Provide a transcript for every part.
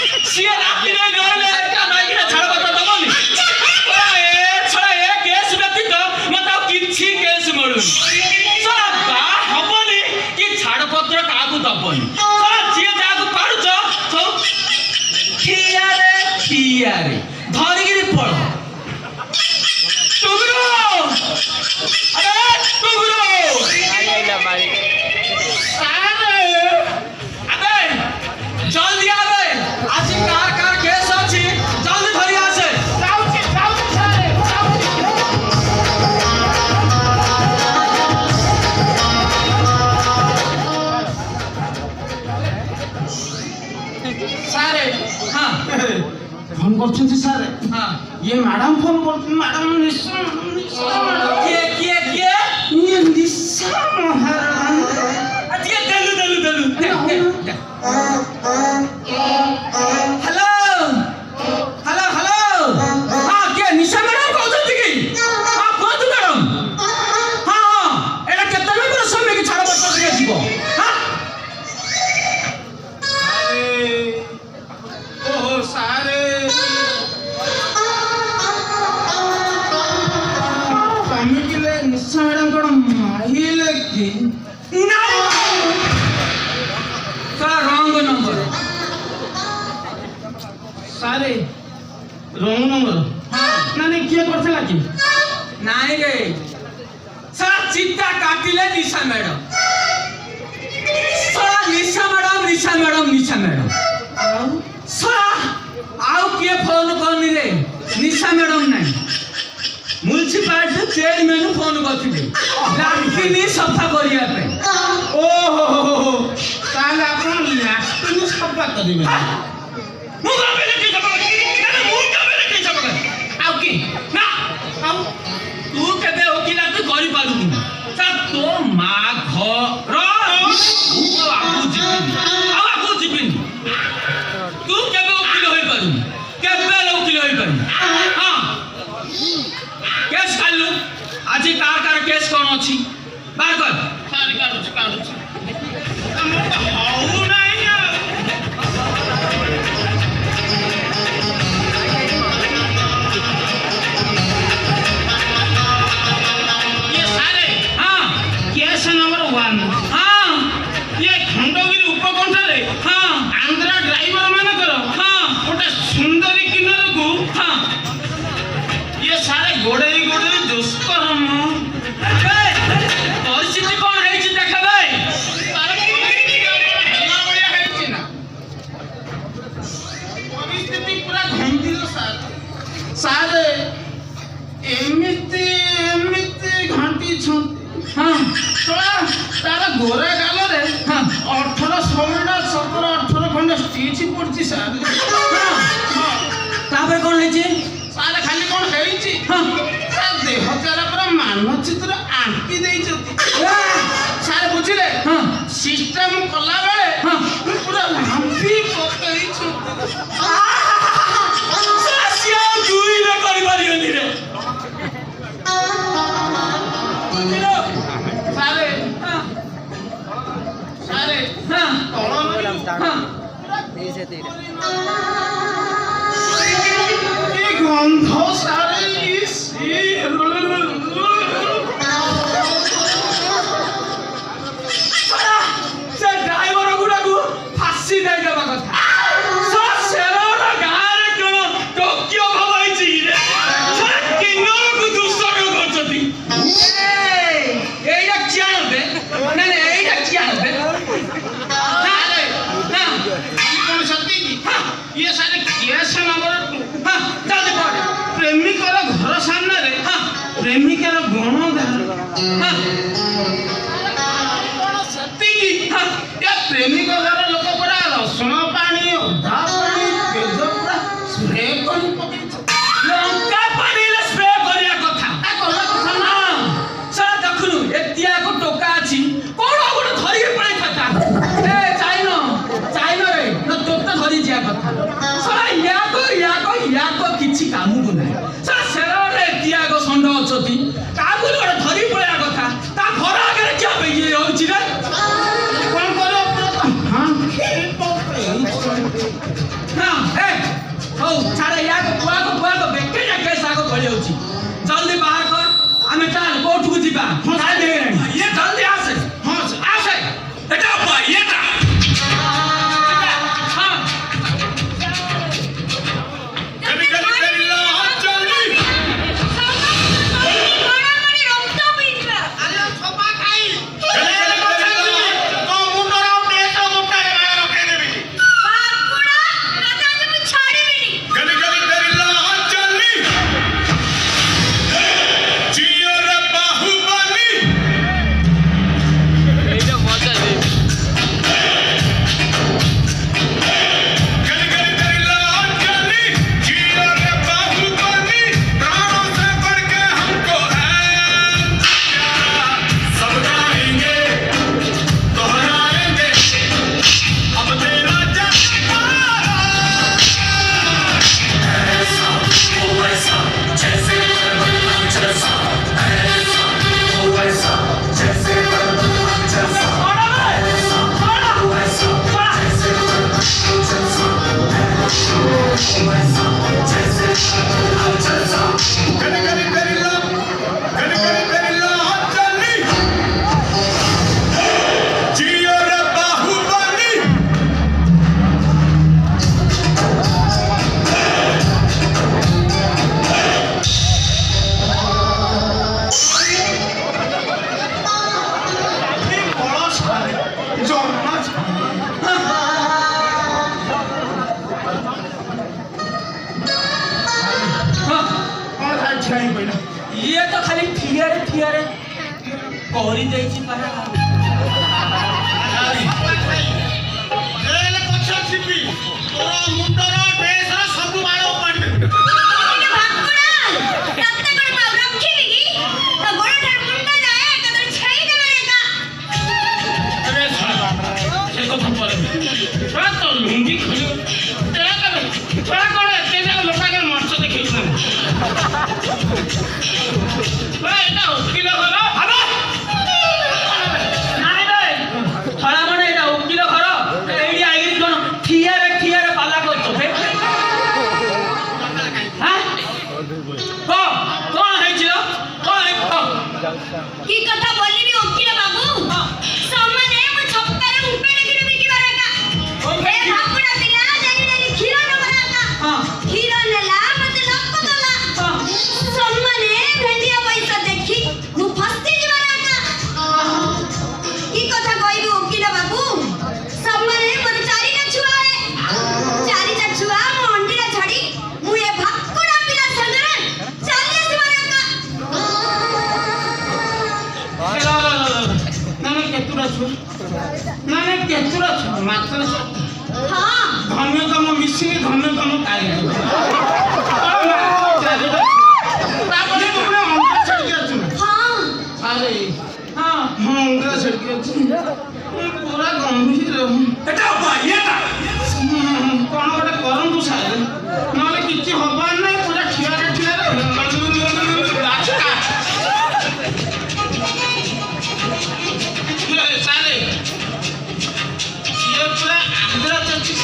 ସିଏ ରାତିରେ ରହିଲେ କାମାଇକିନା ଛାଡ଼ କଥା ଦବନି। ଛଡ଼ା ଏ କେସ୍ ବ୍ୟତୀତ ମତେ ଆଉ କିଛି କେସ୍ ମିଳୁନି। ଛଡ଼ା ବାହା ହବନି କି ଛାଡ଼ପତ୍ର କାହାକୁ ଦବନି। ଛଡ଼ା ଯିଏ ଯାହାକୁ ପାରୁଛ ସବୁ ଠିଆରେ ଠିଆରେ ଧରିକିରି ପଳ। ଟୁଗୁରୁ ଆରେ ଟୁଗୁରୁ जल्दी आवे आज कार केस अछि जल्दी धरि आसे सारे सारे हां फोन करछन्ती सारे हां ये मैडम फोन कर मैडम निशा के ये निशा महाराज अतिए दलु हेलो हेलो हेलो हां के निशा मैडम कहउछन्ती की हां कहतु मैडम हां एटा केते नंबर समय की छाड़ पत्र दिया जीवो हां अरे ओहो सारे कमिटिले निशा मैडम कोन माहिले की ना रॉन्ग नंबर सारे रॉन्ग नंबर हां नानी किए करथला की नहीं रे सारा चिट्टा काटिले निशा मैडम सारा आउ किए फोन करनी रे निशा मैडम नहीं म्युनिसिपालिटी चेयरमैन फोन करथिले लाटिनी सफा करिया पे ओहो ताले आपण लास्टनी सफा करिबे मुगा बेले की सफा आउ की ना आउ तू केबे ओकिला तू करि पारु सा तो मा घर आगु जिबिन तू केबे ओकिल होई पारु केबे ओकिल होई पारु हां केस कालु आज कार केस कोन अछि बार कर सारी काढु हमर तो हाउ नाही ये सारे हां केस नंबर 1 हां ये खंडगिरी उपकंठरे हां आंध्रा ड्राइवर माने करो हां ओटा सुंदरी किनारे को हां ये सारे गोड़े दुष्कर्म परिस्थिति कोन है छी देखबे सारे हल्ला बढ़िया है छी ना परिस्थिति पूरा गंभीर सारे एमिति घंटी छंती हां तोरा तारा गोरा गालो रे हां 18 16 17 18 खंड स्टिच पड़ची सारे तापर कोन है छी सारे खाली कोन है छी हां देह सारा पूरा मानचित्र आंकी देइछती सारे बुझिले हां सिस्टम कला बेले हां पूरा लांपी पकई छु सासिया दुई रे करि पारियोनी रे सारे हां सारे हां हां ये गंध सारे इस से ड्राइवर गुडा को फांसी दे देबा कथा सा सेलर गारे कोन टोकियो भवाई छी रे सा किन्नर को दुष्कर करछती एइडा किया नबे ना एइडा किया नबे सारे ना कौन सत्य की हां ये सारे केस नंबर 2 हां जल्दी पढ़ प्रेमिकर घर सामने रे हां प्रेमिकर गण हां कौन सत्य की हां ये प्रेमिक घर लोक पूरा रसुण पानी अदा पानी पेज पूरा स्प्रे करी पके लंका पानी ले स्प्रे करिया कथा कहला କଥା ना सारा देखनु एतिया को टोका अछि कोन गुण धरि पड़ै कथा ए चाइनो रे न तो धरि जिया कथा सारा या को किछि कामु को नै सारा सेरा रे एतिया को संड अछती काबुल धरि पड़या कथा ता ଠିଆରେ କରିଦେଇଛି ପରା। ଜେଲ ପଛ ଯିବି ତୋର ମୁଣ୍ଡର ଡ୍ରେସର ସବୁ ବାଳ ଉପାଡ଼ି ଦେବି। ସେ କଥା ପରେ ତ ଲୁଙ୍ଗି ଖୋଲି ଛଡ଼ା କ'ଣ ଏତେ ଯାକ ଲୋକ ଆଗରେ ମର୍ଚ ଦେଖେଇଛୁ ଏଇଟା ଓକିଲ ଘର ହବ ନାଇଁ ରେ ଛଡ଼ା କ'ଣ ଏଇଟା ଓକିଲ ଘର? ଏଇଠି ଆଇକି କ'ଣ ଠିଆରେ ଠିଆରେ ପାଲା କରୁଛ ହେ? ହାଁ? କ'ଣ ହେଇଛି ଲୋ? କ'ଣ ହେଇଛି କହ? কি কথা বলবি ওকিল বাবু সম্মানে মু ছপকারে উপরে কিনে বিকিবার একা এ ভাকুড়া পিলা জানি জানি ক্ষীর নবরা একা ক্ষীর নেলা মতে লক্ষ দলা সম্মানে ভেন্ডিয়া পয়সা দেখি মু ফস্তি ଯିବାର একা কি কথা কইবি ওকিল বাবু সম্মানে মতে চারিটা ছুয়া চারিটা ছুয়া মু অন্ডিরা ছাড়ি মু এ ভাকুড়া পিলা সঙ্গে চালি আসিবার একা ନାନେ କେତୁରା ଛୁ ନାନେ କେତୁରା ଛୁ ମାତ୍ର ହଁ ଧନ୍ୟ ତମ ମିଶିକି ଧନ୍ୟ ତମ କାଢ଼ି ତାପରେ ତୁ ପୁରା ଅଣ୍ଡା ଛାଡ଼ିକି ଅଛୁ ହଁ ଆରେ ହଁ ମୁଁ ଅଣ୍ଡା ଛାଡ଼ିକି ଅଛି ପୁରା ଗମ୍ଭୀର ଏଟା ବାଇଏଟା କ'ଣ ଗୋଟେ କରନ୍ତୁ ସାର୍ ନହେଲେ କିଛି ହବାର ନାହିଁ ପୁରା ଠିଆରେ ଠିଆରେ ରାସ୍ତା ସାରେ ସିଏ ପୁରା ଆନ୍ଧ୍ର ଚାଲିଛି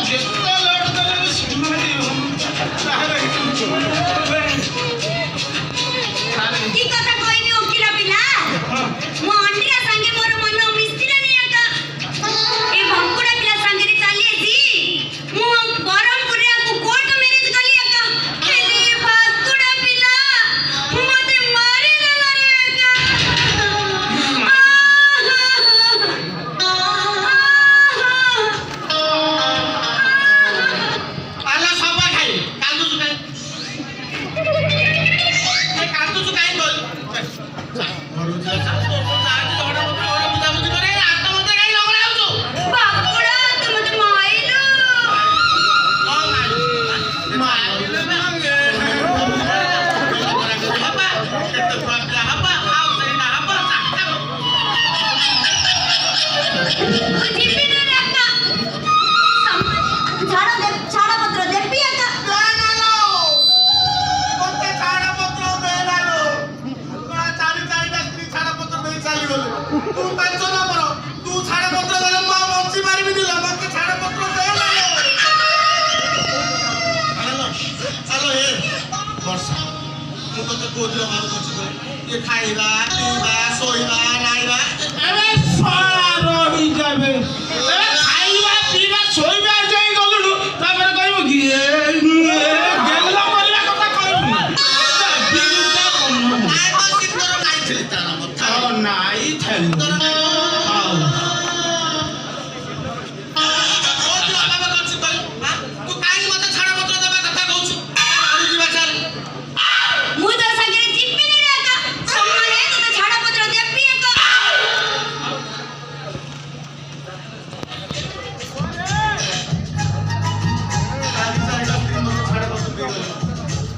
ଯେତେ ଲୋଡ଼ କଲେ ବି ଶୁଣୁନାହାନ୍ତି কি কথা কইবি ওকিল পিলা মু অন্ডিরা সঙ্গে মোর মন মিস্ত্রি নি একা এ ভাকুড়া পিলা সঙ্গে চালি আছি মু বরমপুরে আকু কোর্ট ম্যারেজ কলি একা হেলে ভাকুড়া পিলা মতে মারি দেলা রে একা ଆଲା ସବା ଖାଇ କାନ୍ଦୁଛୁ କାଇଁ କାନ୍ଦୁଛୁ କାଇଁ କହି ଘରୁ ଯା ବୁଝାବୁଝି করে ଆତ ମତେ କାଇଁ ଲଗଳାଉଛୁ ভাকুড়া তুমি তো মাইলো জিপি নে একা ছাড়া পত্র দেবি একা ଖାଇବା ପିଇବା ଶୋଇବା ନାଇବା ଏବେ ରହି ଯାବେ ଖାଇବା ପିଇବା ଶୋଇବା ଯାଇ ଗଲୁଣୁ ତାପରେ କହିବୁ କି ଗେଲ କରିବା କଥା କହିବୁ ନାଇଁ ଥେଲି মু তো সঙ্গে জিপি নে একা সম্মানে তো ছাড়া পত্র দেবি একা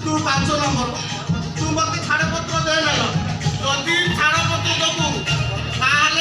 ତୁ 5 ନମ୍ବର ତୁ ମତେ ଛାଡ଼ପତ୍ର ଦେଇ ନେଲ ଯଦି ଛାଡ଼ପତ୍ର ଦବୁ ତାହେଲେ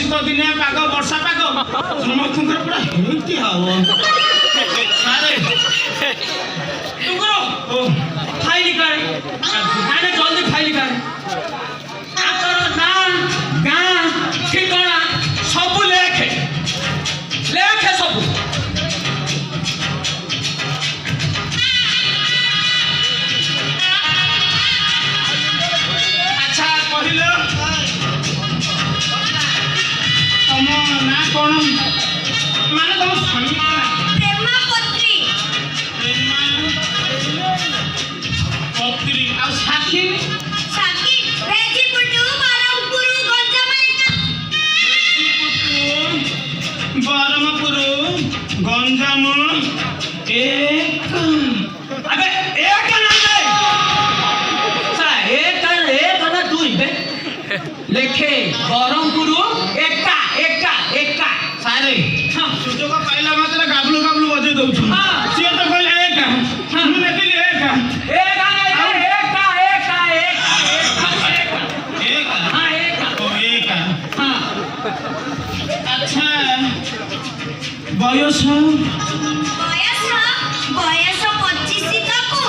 ଶୀତ ଦିନିଆ ପାଗ ବର୍ଷା ପାଗ ସମସ୍ତଙ୍କର ପୁରା ହେଇଟି ହବ ସାରେ ଟୁଙ୍ଗୁରୁ ଫାଇଲି କାଢେ ନାଇଁ ଜଲ୍ଦି ଫାଇଲି କାଢେ ଆତର ନାଁ ଗାଁ ଠିକଣା ସବୁ ଲେଖେ ସବୁ ଆଚ୍ଛା କହିଲ ତମ ନାଁ କଣ ମାନେ ତମ ସ୍ୱାମୀ ନାଁ ପ୍ରେମାପତ୍ରୀ ପତ୍ରୀ ଆଉ ସାକ୍ଷୀ ସାକି ଭେଜିପୁଟୁ ବରମପୁର ଗଞ୍ଜାମ ବରମପୁର ଗଞ୍ଜାମ अबे एक नहीं एक ना दुई बे लेखे बरमपुर एका एका एका ସାରେ हाँ ସୁଯୋଗ ପାଇଲା ମାତ୍ରେ ଗାବଲୁ ଗାବଲୁ ବଜେଇ ଦଉଛୁ ହଁ। ସିଏ ତ କହିଲେ ଏକା ମୁଁ ଦେଖିଲି ଏକା एका नहीं एका एका एका एका ଏକା हाँ एका ଓ ଏକା हाँ ଆଚ୍ଛା ବୟସ ବୟସ 25 ତାକୁ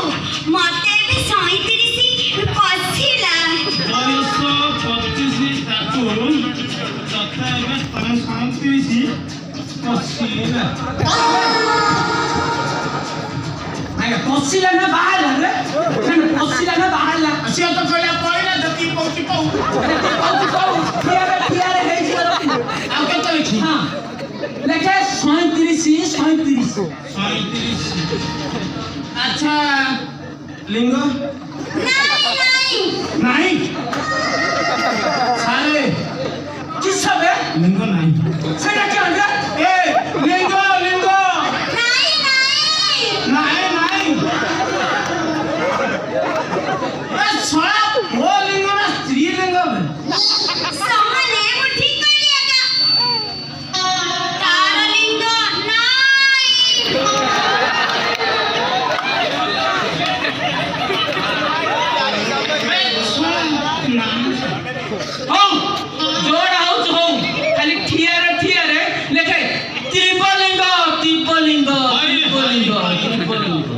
ମତେ ବି 37 ପଶିଲା ବୟସ 25 ତାକୁ ତଥା ଏବେ 37 ପଶିଲା आगे पसिला ना बाहर रे पसिला ना बाहर ला ସିଏ ତ କହିଲା ପଇଲା ଯେତିକି ପଉଛି ପଉ अरे ते कहू फियारे हेई जियो ଆଉ କେତେ ଅଛି हाँ लेखे 37 ଆଚ୍ଛା ଲିଙ୍ଗ ନାଇଁ ନାହିଁ ସାରେ किस बे ଲିଙ୍ଗ ନାହିଁ सेटा क्या रे ଏ ଲିଙ୍ଗ ଲିଙ୍ଗ ନାଇଁ ନାହିଁ ନାହିଁ ଏ ଶଳା ମୋ ଲିଙ୍ଗ ନା ସ୍ତ୍ରୀ ଲିଙ୍ଗ ବେ ସମାନେ ମୁଁ ଠିକ କହିଲି ଆକା ତାର ଲିଙ୍ଗ ନାଇଁ हूँ जोड़ा हूँ खाली ठियारे लेखे त्रिपलिंग त्रिपलिंग त्रिपलिंग त्रिपलिंग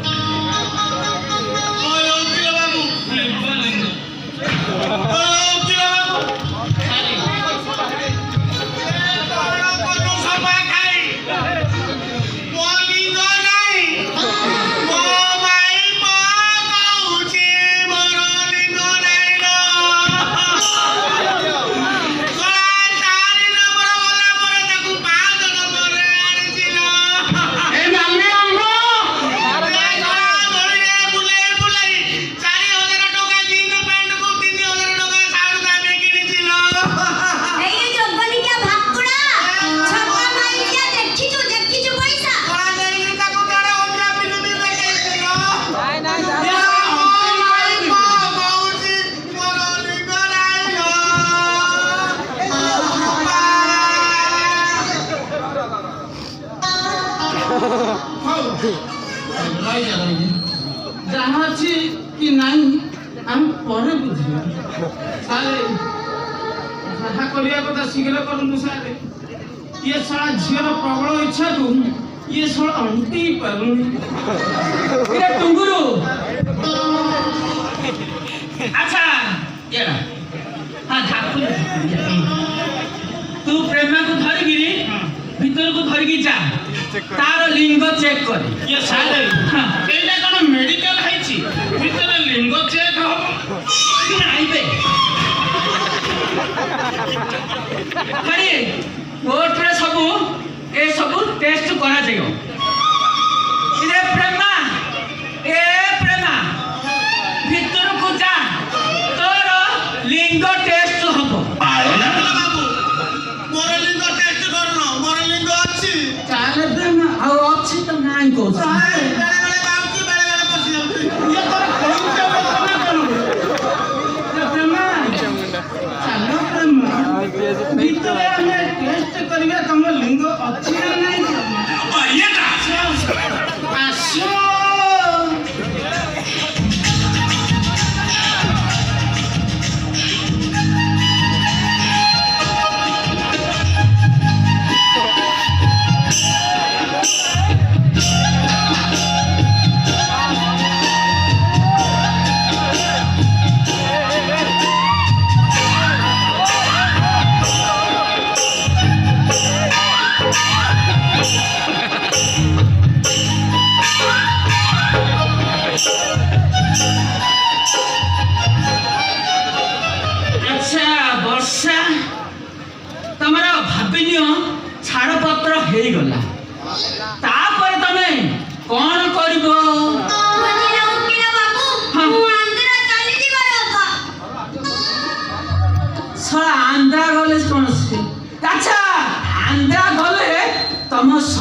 ଏଇ ଯୋଗନିକା ଭାକୁଡା ଛକା ମାଇକିଆ ଦେଖିଛୁ ପଇସା ଯାହା ଅଛି କି ନାହିଁ ଆମେ ପରେ ବୁଝିବା ସାରେ ଯାହା କରିବା କଥା ଶୀଘ୍ର କରନ୍ତୁ ସାରେ ଇଏ ଶଳା ଝିଅର ପ୍ରବଳ ଇଚ୍ଛାକୁ ଇଏ ଶଳା ଅଣ୍ଟେଇ ପାରୁନି इरे टुंगुरु अच्छा ये हाँ ठाकुर तू प्रेमा को धरिगिरी भीतर को धरिगी जा तार लिंग चेक कर ଇଏ ସାରେ हाँ ଏଇଟା କ'ଣ ମେଡିକାଲ ହେଇଛି ଭିତରେ ଲିଙ୍ଗ ଚେକ୍ ହବ नहीं बे खड़ी कोर्ट रे सबू ए सबू टेस्ट करा जाइयो इरे प्रेमा भीतर को जा तोर लिंग टेस्ट हबो ମୋର ଲିଙ୍ଗ ଟେଷ୍ଟ କରୁନ ମୋର ଲିଙ୍ଗ ଅଛି चाले प्रेमा आ अछि त नाही को ବେଳେ ବେଳେ ବାଉଚି ବେଳେ ବେଳେ ପଶି ଯାଉଛି ଇଏ ତୋର କହୁଛ କଥା କଣ प्रेमा ଚାଲ ପ୍ରେମ ଭିତରେ ଆମେ ଟେଷ୍ଟ କରିବା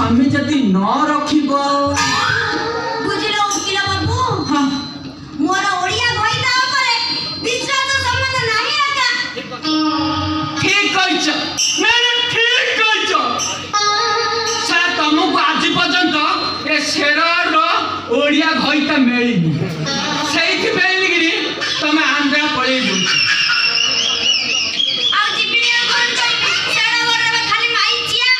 ତମେ ଯଦି ନ ରଖିବ ବୁଝିଲ ଓକିଲ ବାବୁ ହଁ ମୋର ଓଡ଼ିଆ ଗଇତା ଉପରେ ବିଶ୍ୱାସ ସମ୍ବନ୍ଧ ନାହିଁ ଆକା ଠିକ କହିଛ ନାଇଁ ଠିକ କହିଛ ସାର୍ ତମକୁ ଆଜି ପର୍ଯ୍ୟନ୍ତ ଏ ଶେରର ଓଡ଼ିଆ ଘଇତା ମିଳିନି ସେଇଥି ମିଳିକିରି ତମେ ଆନ୍ଧ୍ରା ପଳେଇ ବୁଲୁଛ ଆଉ ଯିବିନି ଆଉ ଘର ଚାଲିବି ସେଡ଼ା ଘରରେ ଖାଲି ମାଇଚିଆ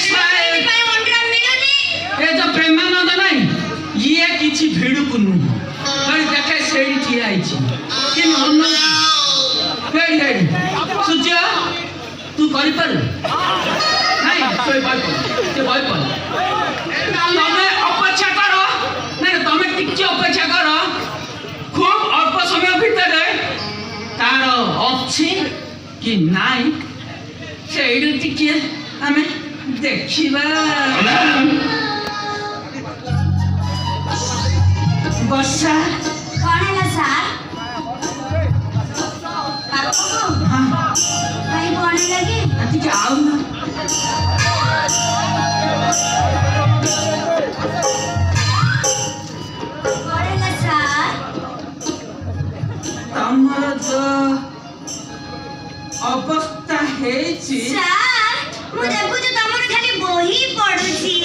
ସେଥିପାଇଁ ଅଣ୍ଡିରା ମିଳୁନି ଏ ଯୋଉ ପ୍ରେମାନନ୍ଦ ନାଇଁ ଇଏ କିଛି ଭିଡୁକୁ ନୁହଁ ଭାଇ ଦେଖେ ସେଇଠି ଠିଆ ହେଇଛି କି ମନ ହେଇ ହେଇ ସୂର୍ଯ୍ୟ ତୁ କରିପାରୁ ନାଇଁ ସେ ବହି ପଢ଼ ତମେ ଅପେକ୍ଷା କର ନାଇଁ ତମେ ଟିକେ ଅପେକ୍ଷା କର খুব অল্প সময় ভিতরে তার অছি কি নাই সেইটা টিকে আমি দেখিবা বর্ষা କଣ ହେଲା ସାର୍ ପାଖକୁ ଭାଇ କଣ ହେଲା କି ଟିକେ ଆଉ ନା କଣ ହେଲା ସାର୍ ତମର ଯୋ ଅବସ୍ଥା ହେଇଛି ସାର୍ ମୁଁ ଦେଖୁଛି ତମର ଖାଲି ବହି ପଢୁଛି